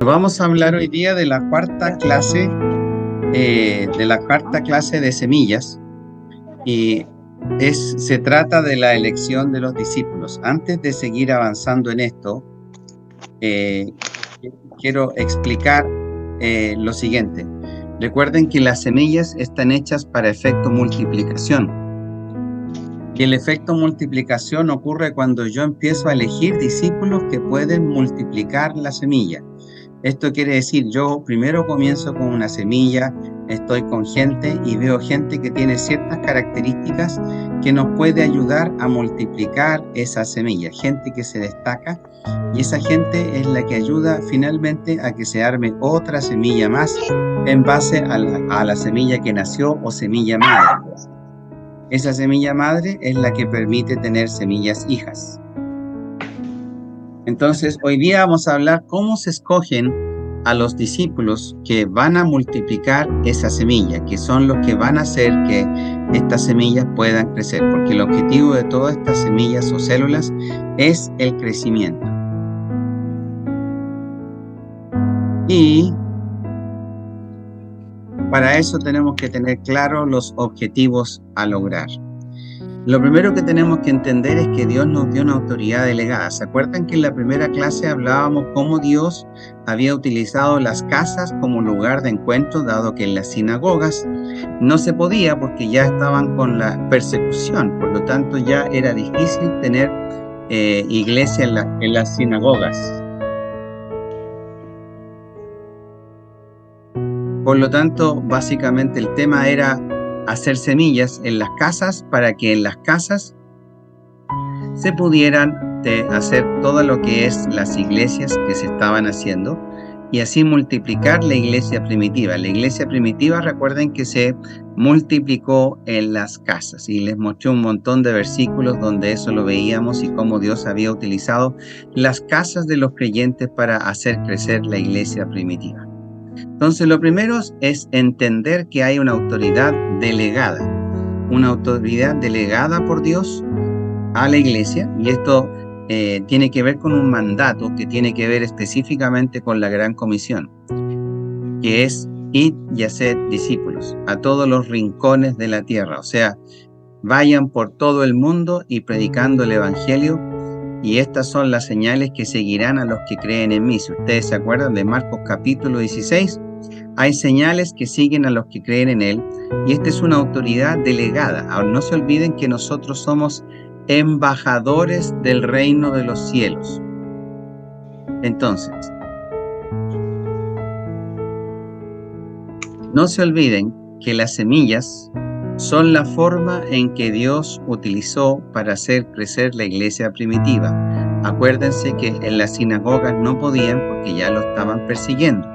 Vamos a hablar hoy día de la cuarta clase, de semillas, y se trata de la elección de los discípulos. Antes de seguir avanzando en esto, eh, quiero explicar lo siguiente. Recuerden que las semillas están hechas para efecto multiplicación. Y el efecto multiplicación ocurre cuando yo empiezo a elegir discípulos que pueden multiplicar la semilla. Esto quiere decir, yo primero comienzo con una semilla, estoy con gente y veo gente que tiene ciertas características que nos puede ayudar a multiplicar esa semilla, gente que se destaca, y esa gente es la que ayuda finalmente a que se arme otra semilla más en base a la semilla que nació o semilla madre. Esa semilla madre es la que permite tener semillas hijas. Entonces, hoy día vamos a hablar cómo se escogen a los discípulos que van a multiplicar esa semilla, que son los que van a hacer que estas semillas puedan crecer, porque el objetivo de todas estas semillas o células es el crecimiento. Y para eso tenemos que tener claros los objetivos a lograr. Lo primero que tenemos que entender es que Dios nos dio una autoridad delegada. ¿Se acuerdan que en la primera clase hablábamos cómo Dios había utilizado las casas como lugar de encuentro, dado que en las sinagogas no se podía porque ya estaban con la persecución, por lo tanto ya era difícil tener iglesia en las sinagogas. Por lo tanto, básicamente el tema era hacer semillas en las casas para que en las casas se pudieran hacer todo lo que es las iglesias que se estaban haciendo y así multiplicar la iglesia primitiva. La iglesia primitiva, recuerden que se multiplicó en las casas y les mostré un montón de versículos donde eso lo veíamos y cómo Dios había utilizado las casas de los creyentes para hacer crecer la iglesia primitiva. Entonces, lo primero es entender que hay una autoridad delegada por Dios a la iglesia, y esto tiene que ver con un mandato que tiene que ver específicamente con la Gran Comisión, que es id y haced discípulos a todos los rincones de la tierra, o sea, vayan por todo el mundo y predicando el Evangelio, y estas son las señales que seguirán a los que creen en mí. Si ustedes se acuerdan de Marcos capítulo 16, hay señales que siguen a los que creen en él, y esta es una autoridad delegada. Ahora, no se olviden que nosotros somos embajadores del reino de los cielos. Entonces, no se olviden que las semillas son la forma en que Dios utilizó para hacer crecer la iglesia primitiva. Acuérdense que en las sinagogas no podían porque ya lo estaban persiguiendo.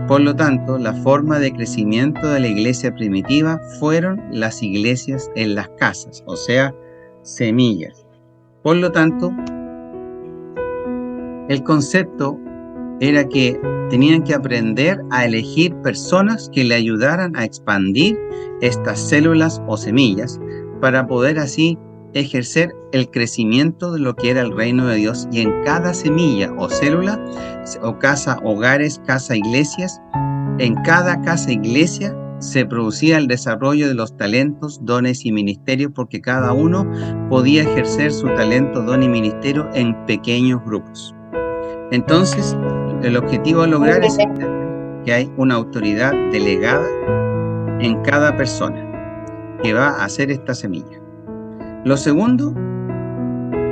Por lo tanto, la forma de crecimiento de la iglesia primitiva fueron las iglesias en las casas, o sea, semillas. Por lo tanto, el concepto era que tenían que aprender a elegir personas que le ayudaran a expandir estas células o semillas para poder así ejercer el crecimiento de lo que era el reino de Dios. Y en cada semilla o célula o casa, hogares, casa, iglesias, en cada casa, iglesia, se producía el desarrollo de los talentos, dones y ministerios, porque cada uno podía ejercer su talento, don y ministerio en pequeños grupos. Entonces, el objetivo a lograr es que hay una autoridad delegada en cada persona que va a hacer esta semilla. Lo segundo,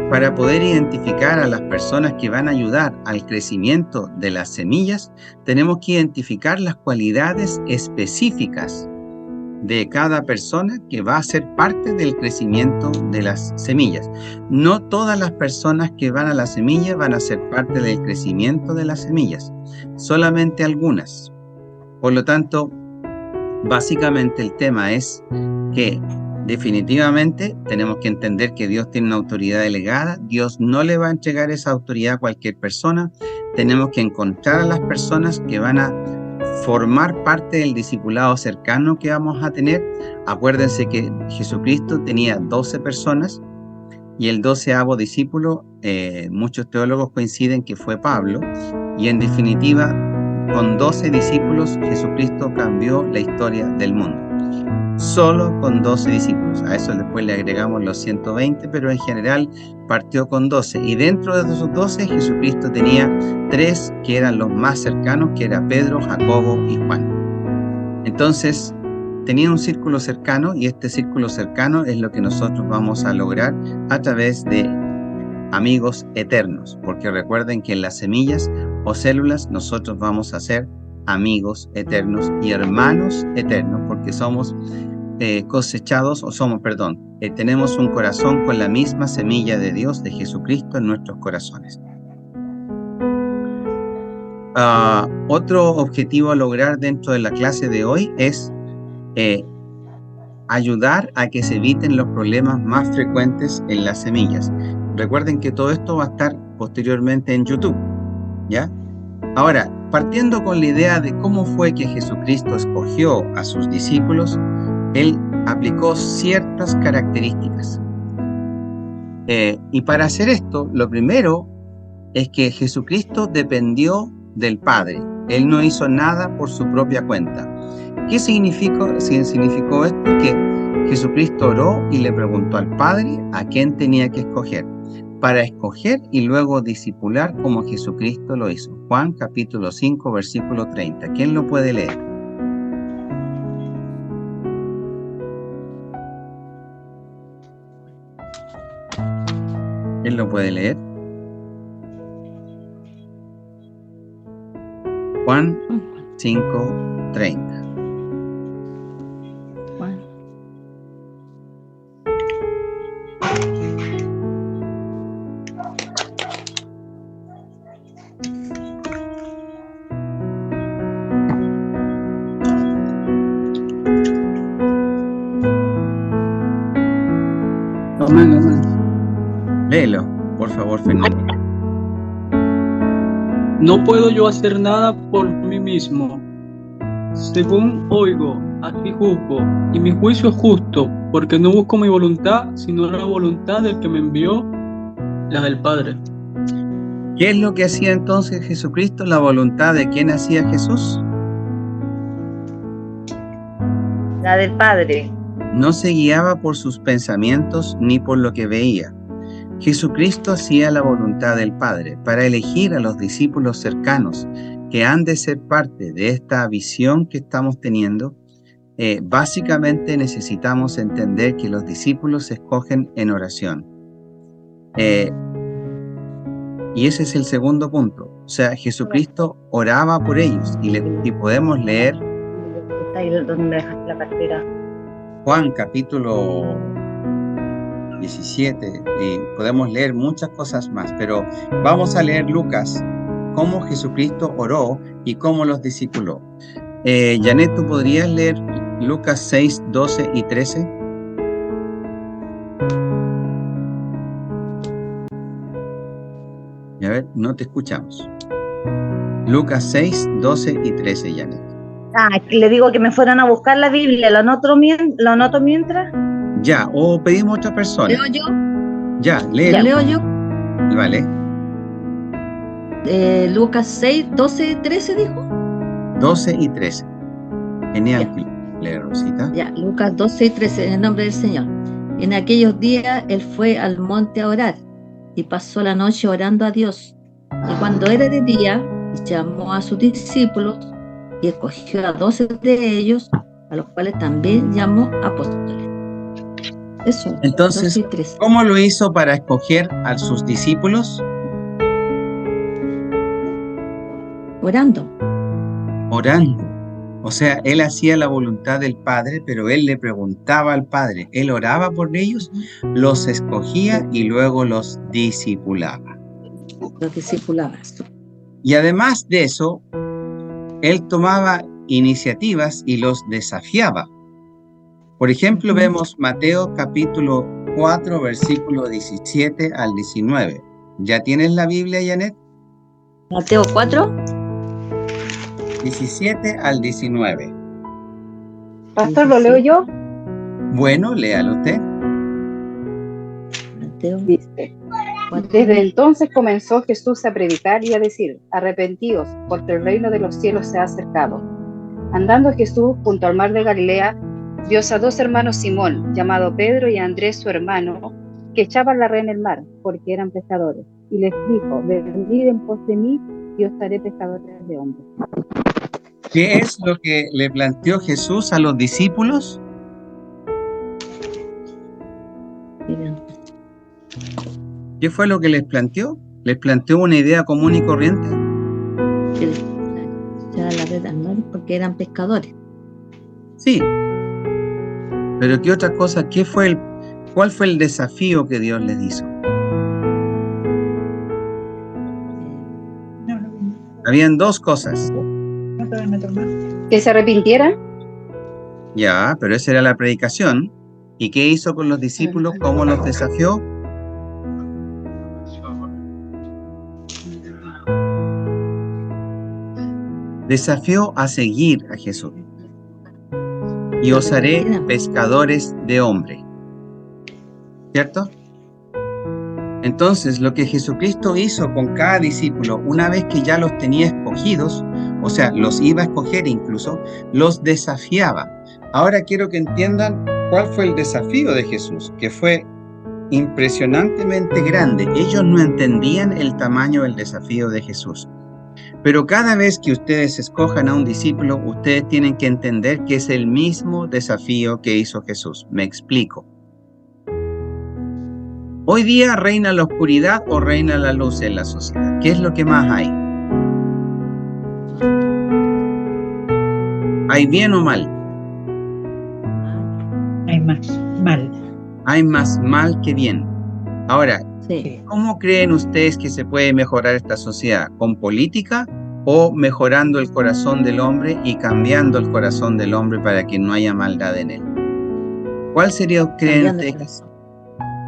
para poder identificar a las personas que van a ayudar al crecimiento de las semillas, tenemos que identificar las cualidades específicas de cada persona que va a ser parte del crecimiento de las semillas. No todas las personas que van a la semilla van a ser parte del crecimiento de las semillas, solamente algunas. Por lo tanto, básicamente el tema es que definitivamente tenemos que entender que Dios tiene una autoridad delegada. Dios no le va a entregar esa autoridad a cualquier persona. Tenemos que encontrar a las personas que van a formar parte del discipulado cercano que vamos a tener. Acuérdense que Jesucristo tenía 12 personas y el 12º discípulo, muchos teólogos coinciden que fue Pablo, y en definitiva con 12 discípulos Jesucristo cambió la historia del mundo. Solo con 12 discípulos. A eso después le agregamos los 120, pero en general partió con 12. Y dentro de esos 12 Jesucristo tenía 3 que eran los más cercanos, que era Pedro, Jacobo y Juan. Entonces tenía un círculo cercano, y este círculo cercano es lo que nosotros vamos a lograr a través de amigos eternos, porque recuerden que en las semillas o células nosotros vamos a ser amigos eternos y hermanos eternos, porque somos cosechados, tenemos un corazón con la misma semilla de Dios, de Jesucristo, en nuestros corazones. Otro objetivo a lograr dentro de la clase de hoy es ayudar a que se eviten los problemas más frecuentes en las semillas. Recuerden que todo esto va a estar posteriormente en YouTube, ¿ya? Ahora, partiendo con la idea de cómo fue que Jesucristo escogió a sus discípulos, Él aplicó ciertas características. Y para hacer esto, lo primero es que Jesucristo dependió del Padre. Él no hizo nada por su propia cuenta. ¿Qué significó esto? Que Jesucristo oró y le preguntó al Padre a quién tenía que escoger, para escoger y luego discipular como Jesucristo lo hizo. Juan capítulo 5, versículo 30. ¿Quién lo puede leer? ¿Quién lo puede leer? Juan 5, 30. Léelo, por favor, Fernando. No puedo yo hacer nada por mí mismo. Según oigo, así juzgo, y mi juicio es justo, porque no busco mi voluntad, sino la voluntad del que me envió, la del Padre. ¿Qué es lo que hacía entonces Jesucristo? ¿La voluntad de quién hacía Jesús? La del Padre. No se guiaba por sus pensamientos ni por lo que veía. Jesucristo hacía la voluntad del Padre. Para elegir a los discípulos cercanos que han de ser parte de esta visión que estamos teniendo, básicamente necesitamos entender que los discípulos se escogen en oración. Y ese es el segundo punto. O sea, Jesucristo oraba por ellos, y podemos leer ¿Dónde me dejaste la cartera? Juan capítulo 17, y podemos leer muchas cosas más, pero vamos a leer Lucas, cómo Jesucristo oró y cómo los discipuló. Janet, ¿tú podrías leer Lucas 6, 12 y 13? A ver, no te escuchamos. Lucas 6, 12 y 13, Janet. Le digo que me fueran a buscar la Biblia, ¿lo anoto mientras? Ya, o pedimos a otra persona. ¿Leo yo? Ya, léelo. ¿Ya leo yo? Vale. Lucas 6, 12 y 13 dijo. 12 y 13. Genial. Lee, Rosita. Ya, Lucas 12 y 13, en el nombre del Señor. En aquellos días él fue al monte a orar y pasó la noche orando a Dios. Y cuando era de día, llamó a sus discípulos y escogió a 12 de ellos, a los cuales también llamó apóstoles. Eso. Entonces, 12 y 13. ¿Cómo lo hizo para escoger a sus discípulos? Orando. Orando. O sea, él hacía la voluntad del Padre, pero él le preguntaba al Padre. Él oraba por ellos, los escogía y luego los discipulaba. Los discipulaba. Y además de eso, él tomaba iniciativas y los desafiaba. Por ejemplo, vemos Mateo capítulo 4, versículo 17 al 19. ¿Ya tienes la Biblia, Janet? Mateo 4. 17 al 19. Pastor, ¿lo leo yo? Bueno, léalo usted. Mateo. Dice: Desde entonces comenzó Jesús a predicar y a decir: arrepentíos, porque el reino de los cielos se ha acercado. Andando Jesús junto al mar de Galilea, vio a 2 hermanos Simón, llamado Pedro, y a Andrés su hermano, que echaban la red en el mar, porque eran pescadores. Y les dijo: venid en pos de mí, y os haré pescadores de hombres. ¿Qué es lo que le planteó Jesús a los discípulos? ¿Qué fue lo que les planteó? ¿Les planteó una idea común y corriente? Que les echaran la red al mar porque eran pescadores. Sí. Pero ¿qué otra cosa? ¿Cuál fue el desafío que Dios les hizo? Habían 2 cosas. Que se arrepintieran. Ya, pero esa era la predicación. ¿Y qué hizo con los discípulos? ¿Cómo los desafió? Desafió a seguir a Jesús. Y os haré pescadores de hombres. ¿Cierto? Entonces, lo que Jesucristo hizo con cada discípulo, una vez que ya los tenía escogidos, o sea, los iba a escoger incluso, los desafiaba. Ahora quiero que entiendan cuál fue el desafío de Jesús, que fue impresionantemente grande. Ellos no entendían el tamaño del desafío de Jesús. Pero cada vez que ustedes escojan a un discípulo, ustedes tienen que entender que es el mismo desafío que hizo Jesús. Me explico. Hoy día, ¿reina la oscuridad o reina la luz en la sociedad? ¿Qué es lo que más hay? ¿Hay bien o mal? Hay más mal. Hay más mal que bien. Ahora, Sí. ¿cómo creen ustedes que se puede mejorar esta sociedad? ¿Con política o mejorando el corazón del hombre y cambiando el corazón del hombre para que no haya maldad en él? ¿Cuál sería, creen Cambiando el ustedes?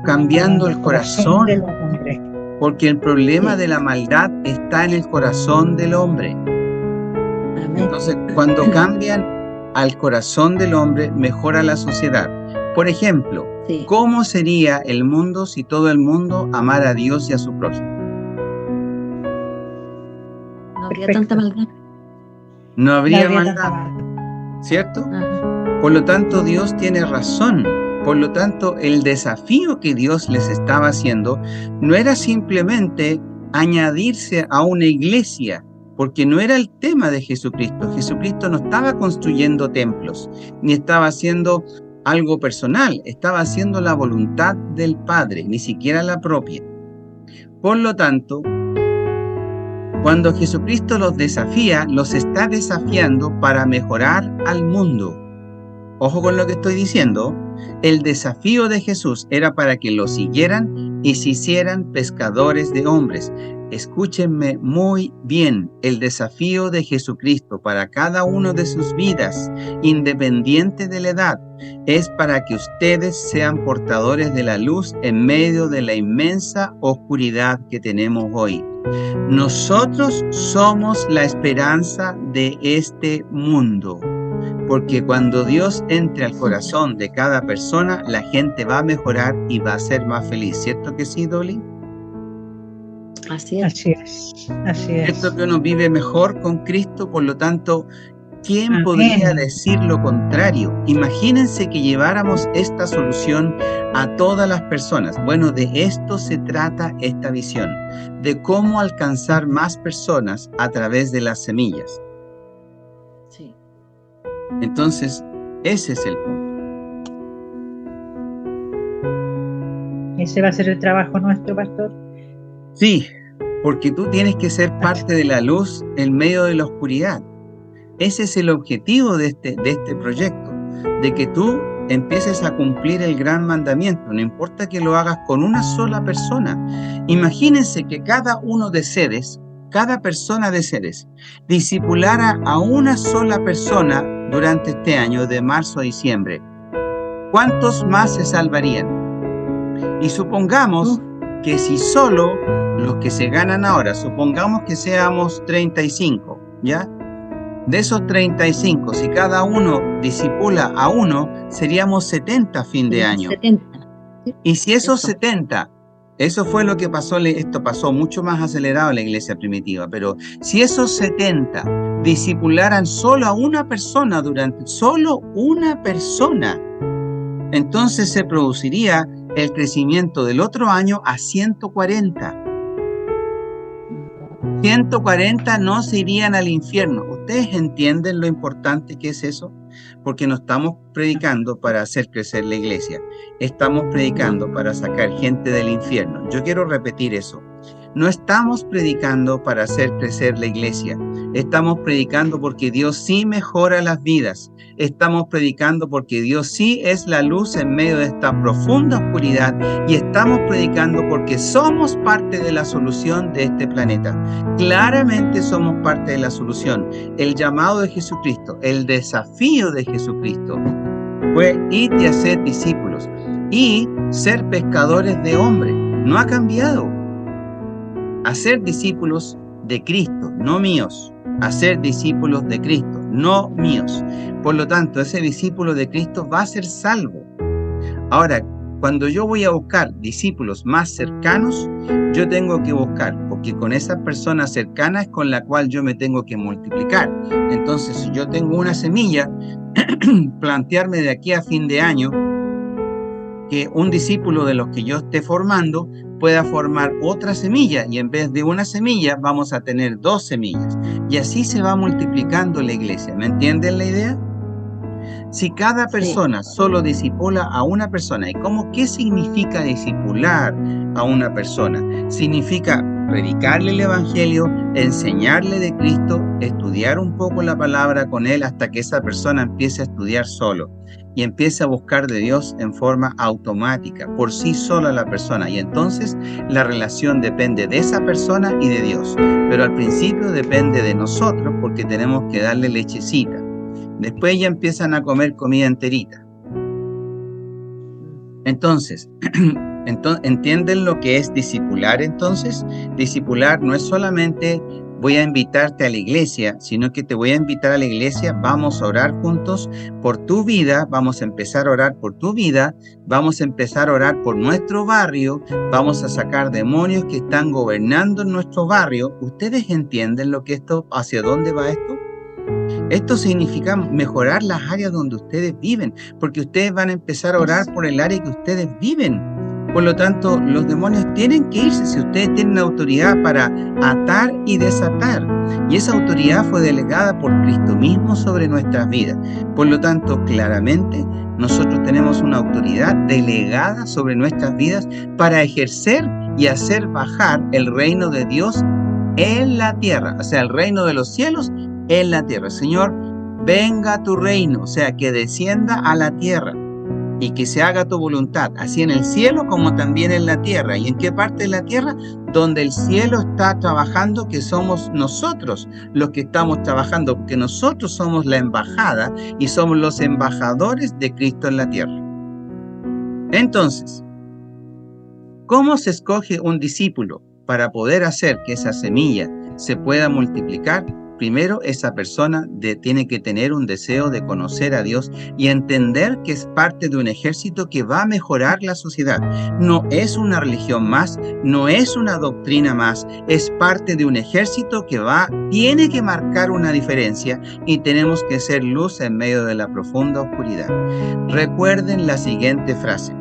Cambiando el corazón, del hombre. porque el problema Sí. de la maldad está en el corazón del hombre. Amén. Entonces, cuando cambian al corazón del hombre, mejora la sociedad. Por ejemplo, Sí. ¿cómo sería el mundo si todo el mundo amara a Dios y a su prójimo? No habría Perfecto. tanta maldad. No habría No habría maldad, tanta maldad. ¿cierto? Ajá. Por lo tanto, Dios tiene razón. Por lo tanto, el desafío que Dios les estaba haciendo no era simplemente añadirse a una iglesia, porque no era el tema de Jesucristo. Jesucristo no estaba construyendo templos, ni estaba haciendo algo personal, estaba haciendo la voluntad del Padre, ni siquiera la propia. Por lo tanto, cuando Jesucristo los desafía, los está desafiando para mejorar al mundo. Ojo con lo que estoy diciendo. El desafío de Jesús era para que lo siguieran y se hicieran pescadores de hombres. Escúchenme muy bien. El desafío de Jesucristo para cada uno de sus vidas, independiente de la edad, es para que ustedes sean portadores de la luz en medio de la inmensa oscuridad que tenemos hoy. Nosotros somos la esperanza de este mundo. Porque cuando Dios entre al corazón de cada persona, la gente va a mejorar y va a ser más feliz. ¿Cierto que sí, Dolly? Así es. Así es. Así es. ¿Cierto que uno vive mejor con Cristo? Por lo tanto, ¿quién Amén. podría decir lo contrario? Imagínense que lleváramos esta solución a todas las personas. Bueno, de esto se trata esta visión, de cómo alcanzar más personas a través de las semillas. Sí. Entonces, ese es el punto. Ese va a ser el trabajo nuestro, pastor. Sí, porque tú tienes que ser parte de la luz en medio de la oscuridad. Ese es el objetivo de este proyecto, de que tú empieces a cumplir el gran mandamiento. No importa que lo hagas con una sola persona. Imagínense que cada uno de seres, cada persona de seres, discipulara a una sola persona durante este año, de marzo a diciembre. ¿Cuántos más se salvarían? Y supongamos que si solo los que se ganan ahora, supongamos que seamos 35, ¿ya? De esos 35, si cada uno discipula a uno, seríamos 70 a fin de año. 70. Y si esos Eso. 70 Eso fue lo que pasó, esto pasó mucho más acelerado en la iglesia primitiva, pero si esos 70 discipularan solo a una persona solo una persona, entonces se produciría el crecimiento del otro año a 140. 140 no se irían al infierno. ¿Ustedes entienden lo importante que es eso? Porque no estamos predicando para hacer crecer la iglesia. Estamos predicando para sacar gente del infierno. Yo quiero repetir eso. No estamos predicando para hacer crecer la iglesia. Estamos predicando porque Dios sí mejora las vidas. Estamos predicando porque Dios sí es la luz en medio de esta profunda oscuridad. Y estamos predicando porque somos parte de la solución de este planeta. Claramente somos parte de la solución. El llamado de Jesucristo, el desafío de Jesucristo fue id y hacer discípulos y ser pescadores de hombres. No ha cambiado. Hacer discípulos de Cristo, no míos. Hacer discípulos de Cristo, no míos. Por lo tanto, ese discípulo de Cristo va a ser salvo. Ahora, cuando yo voy a buscar discípulos más cercanos, yo tengo que buscar, porque con esas personas cercanas es con la cual yo me tengo que multiplicar. Entonces, si yo tengo una semilla, plantearme de aquí a fin de año que un discípulo de los que yo esté formando pueda formar otra semilla, y en vez de una semilla vamos a tener 2 semillas, y así se va multiplicando la iglesia. ¿Me entienden la idea? Si cada persona solo discipula a una persona, ¿y qué significa discipular a una persona? Significa predicarle el evangelio, enseñarle de Cristo, estudiar un poco la palabra con él hasta que esa persona empiece a estudiar solo y empiece a buscar de Dios en forma automática, por sí sola la persona. Y entonces la relación depende de esa persona y de Dios. Pero al principio depende de nosotros porque tenemos que darle lechecita. Después ya empiezan a comer comida enterita. Entonces, ¿entienden lo que es discipular entonces? Discipular no es solamente voy a invitarte a la iglesia, sino que te voy a invitar a la iglesia, vamos a orar juntos por tu vida, vamos a empezar a orar por tu vida, vamos a empezar a orar por nuestro barrio, vamos a sacar demonios que están gobernando en nuestro barrio. ¿Ustedes entienden lo que hacia dónde va esto? Esto significa mejorar las áreas donde ustedes viven, porque ustedes van a empezar a orar por el área que ustedes viven. Por lo tanto, los demonios tienen que irse si ustedes tienen autoridad para atar y desatar. Y esa autoridad fue delegada por Cristo mismo sobre nuestras vidas. Por lo tanto, claramente, nosotros tenemos una autoridad delegada sobre nuestras vidas para ejercer y hacer bajar el reino de Dios en la tierra. O sea, el reino de los cielos en la tierra. Señor, venga tu reino, o sea, que descienda a la tierra y que se haga tu voluntad, así en el cielo como también en la tierra. ¿Y en qué parte de la tierra? Donde el cielo está trabajando, que somos nosotros los que estamos trabajando, porque nosotros somos la embajada y somos los embajadores de Cristo en la tierra. Entonces, ¿cómo se escoge un discípulo para poder hacer que esa semilla se pueda multiplicar? Primero, esa persona tiene que tener un deseo de conocer a Dios y entender que es parte de un ejército que va a mejorar la sociedad. No es una religión más, no es una doctrina más, es parte de un ejército que tiene que marcar una diferencia y tenemos que ser luz en medio de la profunda oscuridad. Recuerden la siguiente frase: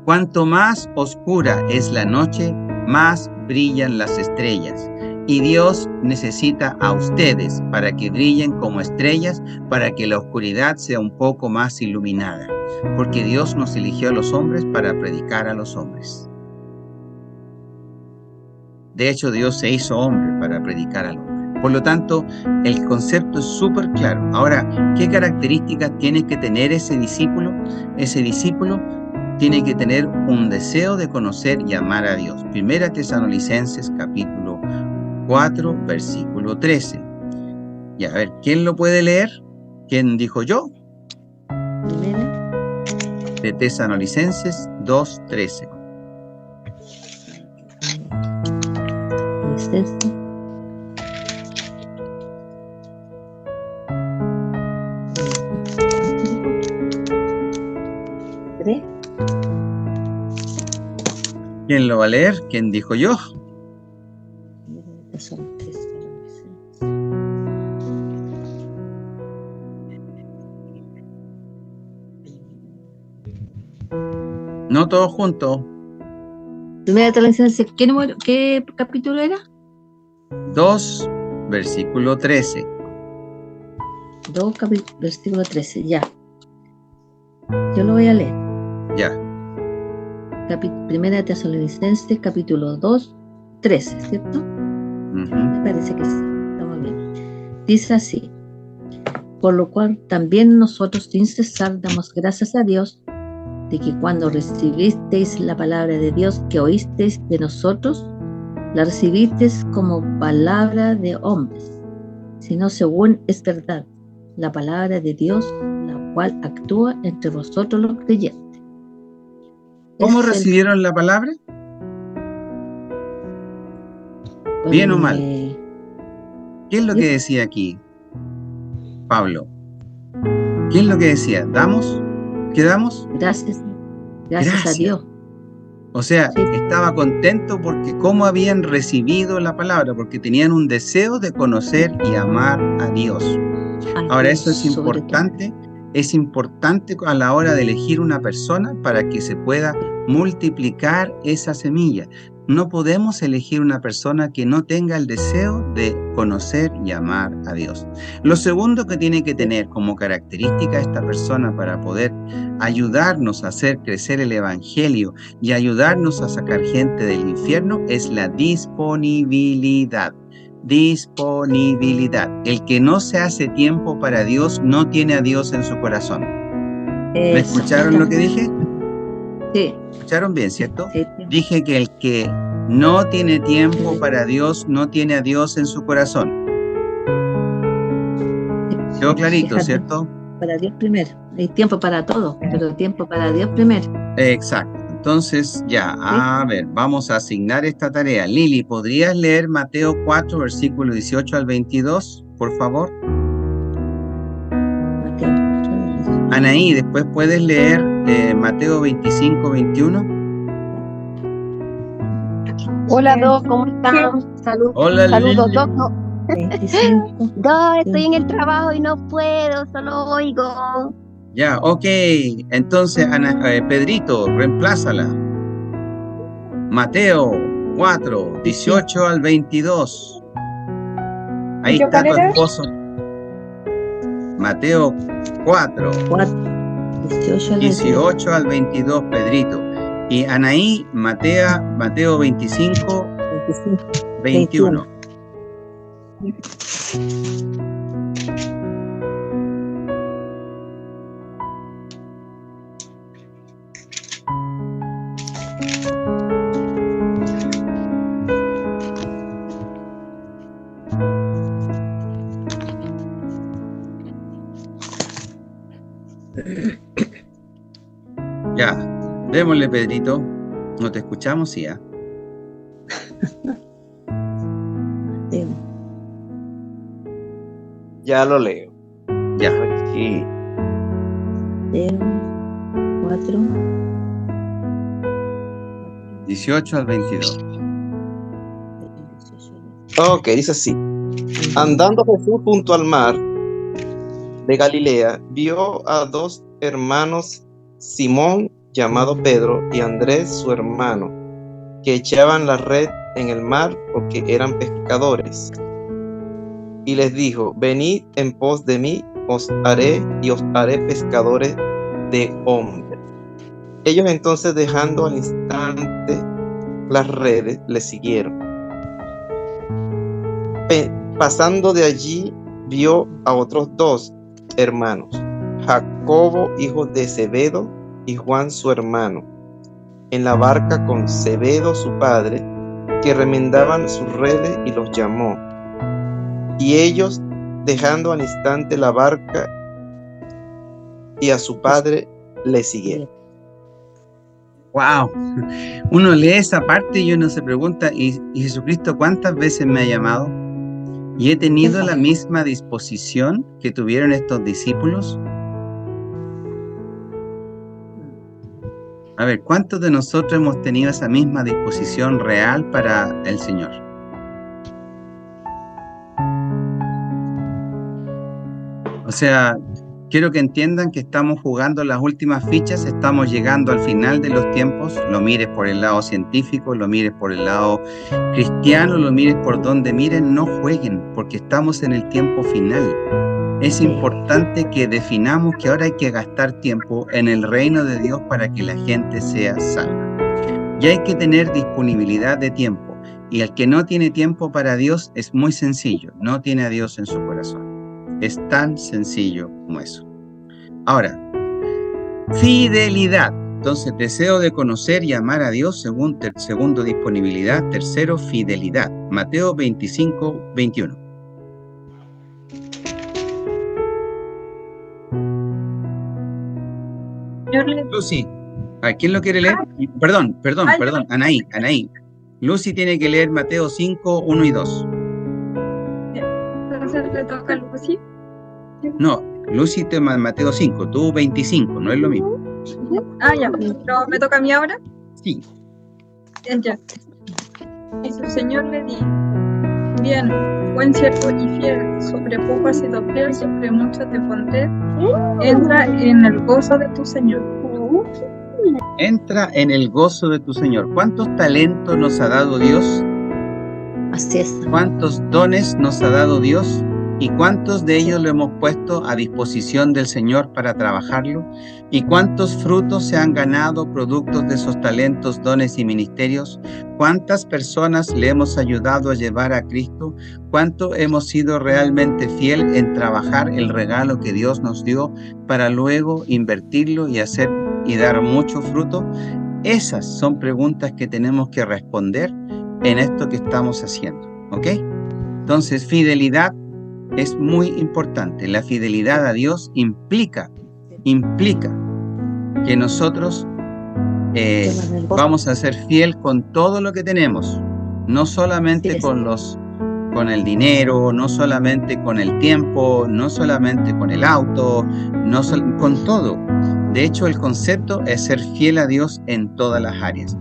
cuanto más oscura es la noche, más brillan las estrellas. Y Dios necesita a ustedes para que brillen como estrellas, para que la oscuridad sea un poco más iluminada. Porque Dios nos eligió a los hombres para predicar a los hombres. De hecho, Dios se hizo hombre para predicar al hombre. Por lo tanto, el concepto es súper claro. Ahora, ¿qué características tiene que tener ese discípulo? Ese discípulo tiene que tener un deseo de conocer y amar a Dios. Primera Tesalonicenses capítulo 4, versículo 13. Y a ver, ¿quién lo puede leer? ¿Quién dijo yo? Primera De Tesalonicenses 2:13. es este. ¿Tres? ¿Quién lo va a leer? ¿Quién dijo yo? No todos juntos. Primera Tesalonicenses, ¿qué capítulo era? 2, versículo 13. 2, versículo 13, ya. Yo lo voy a leer. Ya. Primera Tesalonicenses, capítulo 2, 13, ¿cierto? Me parece que sí, estamos bien. Dice así: por lo cual también nosotros sin cesar damos gracias a Dios de que cuando recibisteis la palabra de Dios que oísteis de nosotros, la recibisteis como palabra de hombres, sino según es verdad, la palabra de Dios, la cual actúa entre vosotros los creyentes. ¿Cómo recibieron la palabra? ¿Bien o mal? ¿Qué es lo que decía aquí Pablo? ¿Qué es lo que decía? ¿Damos? ¿Qué damos? Gracias a Dios. O sea, Sí. estaba contento porque cómo habían recibido la palabra, porque tenían un deseo de conocer y amar a Dios. Ahora, eso es importante. Es importante a la hora de elegir una persona para que se pueda multiplicar esa semilla. No podemos elegir una persona que no tenga el deseo de conocer y amar a Dios. Lo segundo que tiene que tener como característica esta persona para poder ayudarnos a hacer crecer el evangelio y ayudarnos a sacar gente del infierno es la disponibilidad. Disponibilidad. El que no se hace tiempo para Dios no tiene a Dios en su corazón. ¿Me escucharon lo que dije? Sí. ¿Escucharon bien, cierto? Sí. Dije que el que no tiene tiempo para Dios no tiene a Dios en su corazón. Quedó clarito, Fíjate, ¿cierto? para Dios primero. Hay tiempo para todo, pero tiempo para Dios primero. Exacto. Entonces, ya, a ver, vamos a asignar esta tarea. Lili, ¿podrías leer Mateo 4, versículo 18 al 22, por favor? Mateo 4. Anaí, después puedes leer Mateo 25, 21. Hola, Doc, ¿cómo están? Hola, Saludos, Lili. Doc. No, 25. Doc, estoy en el trabajo y no puedo, solo oigo. Ya, ok. Entonces, Pedrito, reemplázala. Mateo 4, 18 al 22. Ahí está tu esposo. Mateo 4, 18 al 22, Pedrito. Y Anaí, Mateo 25, 21. Ya, démosle, Pedrito. ¿No te escuchamos? Sí, ¿eh? Ya lo leo. Ya. Aquí. 4. 18 al 22. Ok, dice así. Andando Jesús junto al mar de Galilea, vio a dos hermanos, Simón, llamado Pedro, y Andrés, su hermano, que echaban la red en el mar porque eran pescadores. Y les dijo: venid en pos de mí, os haré pescadores de hombres. Ellos entonces, dejando al instante las redes, le siguieron. Pasando de allí, vio a otros dos hermanos, Jacobo, hijo de Zebedo, y Juan, su hermano, en la barca con Zebedo, su padre, que remendaban sus redes, y los llamó. Y ellos, dejando al instante la barca y a su padre, le siguieron. Wow. Uno lee esa parte y uno se pregunta, ¿y Jesucristo cuántas veces me ha llamado? ¿Y he tenido la misma disposición que tuvieron estos discípulos? A ver, ¿cuántos de nosotros hemos tenido esa misma disposición real para el Señor? O sea, quiero que entiendan que estamos jugando las últimas fichas, estamos llegando al final de los tiempos, lo mires por el lado científico, lo mires por el lado cristiano, lo mires por donde miren, no jueguen, porque estamos en el tiempo final. Es importante que definamos que ahora hay que gastar tiempo en el reino de Dios para que la gente sea salva. Y hay que tener disponibilidad de tiempo. Y el que no tiene tiempo para Dios es muy sencillo, no tiene a Dios en su corazón. Es tan sencillo como eso. Ahora, fidelidad. Entonces, deseo de conocer y amar a Dios, segundo, disponibilidad. Tercero, fidelidad. Mateo 25, 21. Lucy, ¿a quién lo quiere leer? Perdón, Anaí. Lucy tiene que leer Mateo 5, 1 y 2. Entonces le toca a Lucy. No, Lucy toma Mateo 5, tú 25, no es lo mismo. Ah, ya, pero ¿me toca a mí ahora? Sí. Ya. Y su Señor le dijo: bien, buen siervo y fiel, sobre poco has sido fiel, sobre mucho te pondré. Entra en el gozo de tu Señor. Entra en el gozo de tu Señor. ¿Cuántos talentos nos ha dado Dios? Así es. ¿Cuántos dones nos ha dado Dios? ¿Y cuántos de ellos lo hemos puesto a disposición del Señor para trabajarlo? ¿Y cuántos frutos se han ganado productos de esos talentos, dones y ministerios? ¿Cuántas personas le hemos ayudado a llevar a Cristo? ¿Cuánto hemos sido realmente fiel en trabajar el regalo que Dios nos dio para luego invertirlo y hacer y dar mucho fruto? Esas son preguntas que tenemos que responder en esto que estamos haciendo, ¿ok? Entonces, fidelidad es muy importante. La fidelidad a Dios implica que nosotros vamos a ser fiel con todo lo que tenemos, no solamente con el dinero, no solamente con el tiempo, no solamente con el auto, con todo. De hecho, el concepto es ser fiel a Dios en todas las áreas.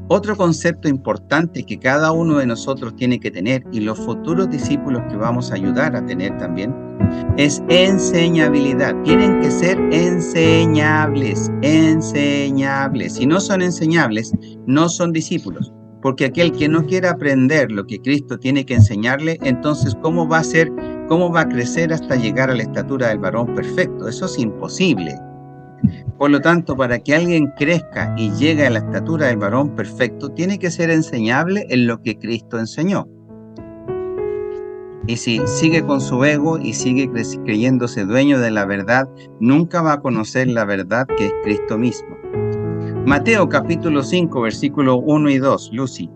Otro concepto importante que cada uno de nosotros tiene que tener, y los futuros discípulos que vamos a ayudar a tener también, es enseñabilidad. Tienen que ser enseñables. Si no son enseñables, no son discípulos. Porque aquel que no quiera aprender lo que Cristo tiene que enseñarle, entonces ¿cómo va a crecer hasta llegar a la estatura del varón perfecto? Eso es imposible. Por lo tanto, para que alguien crezca y llegue a la estatura del varón perfecto, tiene que ser enseñable en lo que Cristo enseñó. Y si sigue con su ego y sigue creyéndose dueño de la verdad, nunca va a conocer la verdad que es Cristo mismo. Mateo capítulo 5, versículo 1 y 2, Lucy.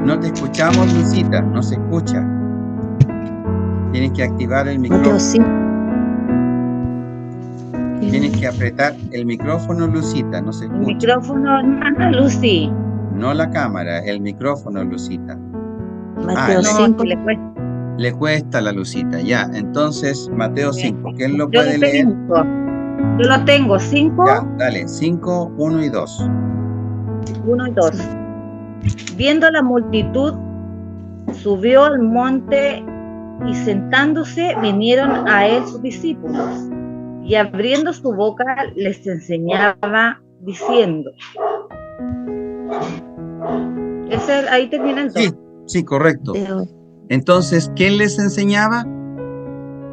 No te escuchamos, Lucita, no se escucha. Tienes que activar el micrófono. Tienes que apretar el micrófono, Lucita, no se escucha. El micrófono, hermana Lucy. No la cámara, el micrófono, Lucita. Mateo 5. Le cuesta a la Lucita, ya. Entonces, Mateo 5, ¿quién lo puede leer? Yo lo tengo, 5. Ya, dale, 5, 1 y 2. 1 y 2. Viendo la multitud, subió al monte y sentándose vinieron a él sus discípulos. Y abriendo su boca les enseñaba diciendo. Ahí termina el 2. Sí, correcto. Entonces, ¿quién les enseñaba?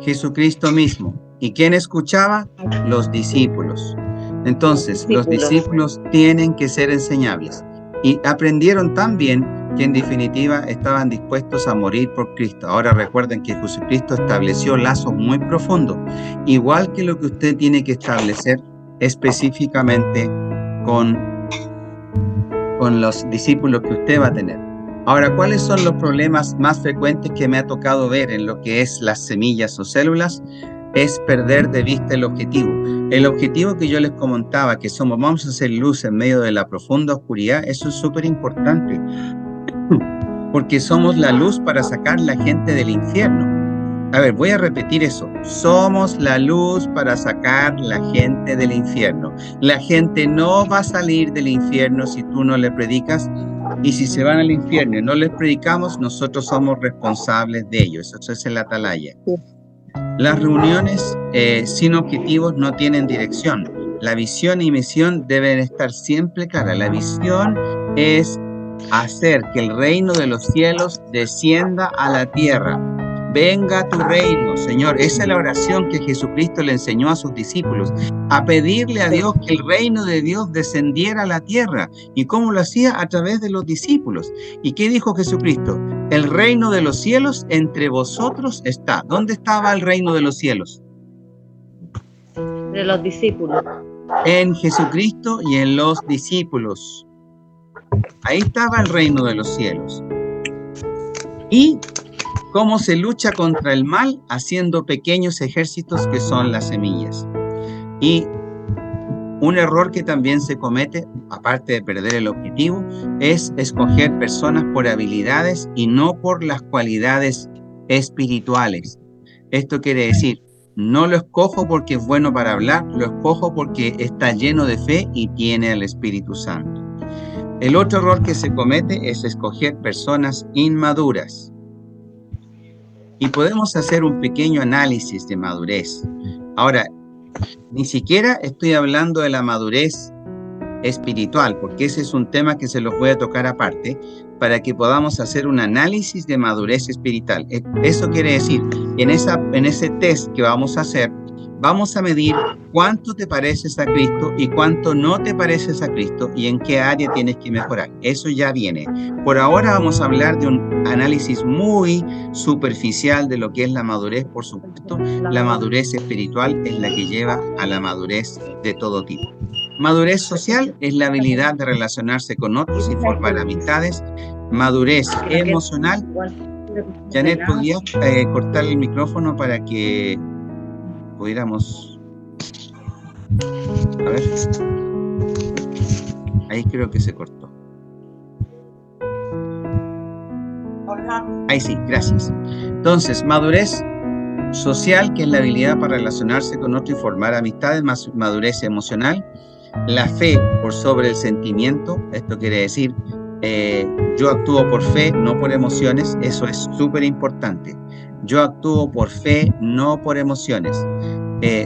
Jesucristo mismo. ¿Y quién escuchaba? Los discípulos. Entonces, los discípulos tienen que ser enseñables. Y aprendieron tan bien que en definitiva estaban dispuestos a morir por Cristo. Ahora recuerden que Jesucristo estableció lazos muy profundos, igual que lo que usted tiene que establecer específicamente con los discípulos que usted va a tener. Ahora, ¿cuáles son los problemas más frecuentes que me ha tocado ver en lo que es las semillas o células? Es perder de vista el objetivo. El objetivo que yo les comentaba, que vamos a hacer luz en medio de la profunda oscuridad, eso es súper importante. porque somos la luz para sacar la gente del infierno. A ver, voy a repetir eso. Somos la luz para sacar la gente del infierno. La gente no va a salir del infierno si tú no le predicas, y si se van al infierno y no les predicamos, nosotros somos responsables de ellos. Eso es el atalaya. Las reuniones sin objetivos no tienen dirección. La visión y misión deben estar siempre claras. La visión es hacer que el reino de los cielos descienda a la tierra. Venga tu reino, Señor. Esa es la oración que Jesucristo le enseñó a sus discípulos, a pedirle a Dios que el reino de Dios descendiera a la tierra. ¿Y cómo lo hacía? A través de los discípulos. ¿Y qué dijo Jesucristo? El reino de los cielos entre vosotros está. ¿Dónde estaba el reino de los cielos? De los discípulos. En Jesucristo y en los discípulos. Ahí estaba el reino de los cielos. Y cómo se lucha contra el mal haciendo pequeños ejércitos que son las semillas. Y un error que también se comete, aparte de perder el objetivo, es escoger personas por habilidades y no por las cualidades espirituales. Esto quiere decir, no lo escojo porque es bueno para hablar, lo escojo porque está lleno de fe y tiene al Espíritu Santo. El otro error que se comete es escoger personas inmaduras. Y podemos hacer un pequeño análisis de madurez. Ahora, ni siquiera estoy hablando de la madurez espiritual, porque ese es un tema que se los voy a tocar aparte, para que podamos hacer un análisis de madurez espiritual. Eso quiere decir, en ese test que vamos a hacer, vamos a medir cuánto te pareces a Cristo y cuánto no te pareces a Cristo y en qué área tienes que mejorar. Eso ya viene. Por ahora vamos a hablar de un análisis muy superficial de lo que es la madurez, por supuesto. La madurez espiritual es la que lleva a la madurez de todo tipo. Madurez social es la habilidad de relacionarse con otros y formar amistades. Madurez emocional. Janet, ¿podrías cortar el micrófono para que pudiéramos? A ver. Ahí creo que se cortó. Ahí sí, gracias. Entonces, madurez social, que es la habilidad para relacionarse con otros y formar amistades. Madurez emocional. La fe por sobre el sentimiento. Esto quiere decir, yo actúo por fe, no por emociones. Eso es súper importante. Yo actúo por fe, no por emociones.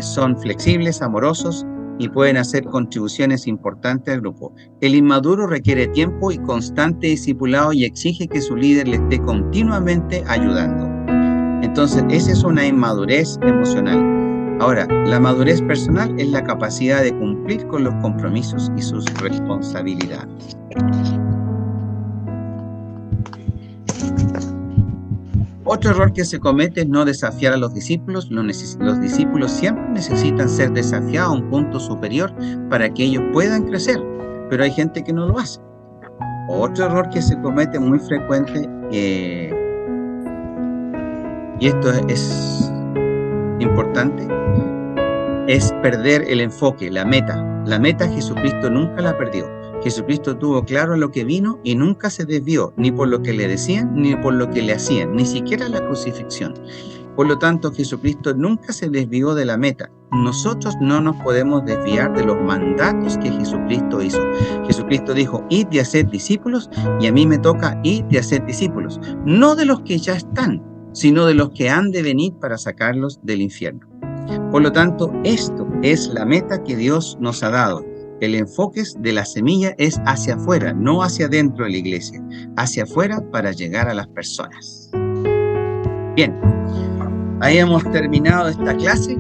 Son flexibles, amorosos y pueden hacer contribuciones importantes al grupo. El inmaduro requiere tiempo y constante discipulado y exige que su líder le esté continuamente ayudando. Entonces, esa es una inmadurez emocional. Ahora, la madurez personal es la capacidad de cumplir con los compromisos y sus responsabilidades. Otro error que se comete es no desafiar a los discípulos. Los discípulos siempre necesitan ser desafiados a un punto superior para que ellos puedan crecer, pero hay gente que no lo hace. Otro error que se comete muy frecuente, y esto es importante, es perder el enfoque, la meta. La meta Jesucristo nunca la perdió. Jesucristo tuvo claro a lo que vino y nunca se desvió, ni por lo que le decían, ni por lo que le hacían, ni siquiera la crucifixión. Por lo tanto, Jesucristo nunca se desvió de la meta. Nosotros no nos podemos desviar de los mandatos que Jesucristo hizo. Jesucristo dijo, id y haced discípulos, y a mí me toca id y haced discípulos. No de los que ya están, sino de los que han de venir para sacarlos del infierno. Por lo tanto, esto es la meta que Dios nos ha dado. El enfoque de la semilla es hacia afuera, no hacia adentro de la iglesia, hacia afuera para llegar a las personas. Bien, ahí hemos terminado esta clase.